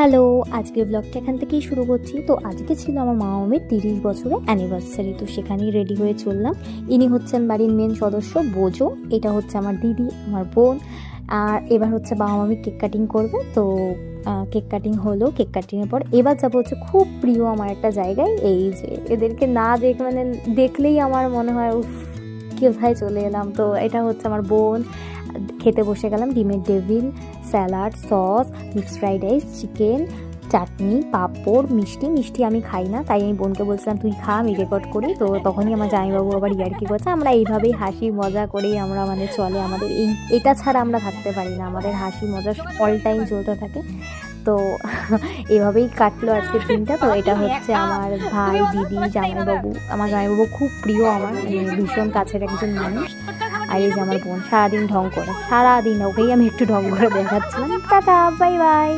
Hello, আজকের ব্লগটা এখান থেকেই শুরু করছি। তো আজকে ছিল আমার মামামের 30 বছরের অ্যানিভার্সারি। তো সেখানেই রেডি হয়ে চললাম। ইনি হচ্ছেন বাড়ির মেন সদস্য বোজো। এটা হচ্ছে আমার দিদি, আমার বোন। আর এবার হচ্ছে বাবা মামি কেক কাটিং করবে। তো কেক কাটিং হলো। কেক কাটিংয়ের পর এবার যাবো হচ্ছে খুব প্রিয় আমার একটা জায়গায়। এই যে এদেরকে না মানে দেখলেই আমার মনে হয় উফ, কোথায় চলে এলাম। তো এটা হচ্ছে আমার বোন। খেতে বসে গেলাম। ডিমের devil, salad, sauce, mixed fried rice, chicken, চাটনি, পাঁপড়, মিষ্টি আমি খাই না, তাই আমি বোনকে বলছিলাম তুই খা, আমি রেকর্ড করি। তো তখনই আমার জামাইবাবু আবার ইয়ার্কি করছে। আমরা এইভাবেই হাসি মজা করেই আমরা চলে আমাদের এটা ছাড়া আমরা থাকতে পারি না। আমাদের হাসি মজা অল টাইম চলতে থাকে। তো এভাবেই কাটলো আজকের দিনটা। তো এটা হচ্ছে আমার ভাই, দিদি, জামাইবাবু। আমার জামাইবাবু খুব প্রিয় আমার, ভীষণ কাছের একজন মানুষ। আর এই যে আমার বোন সারাদিন ঢং করে, সারাদিন ওকেই আমি একটু ঢং করে দেখাচ্ছিলাম। Tata, bye bye.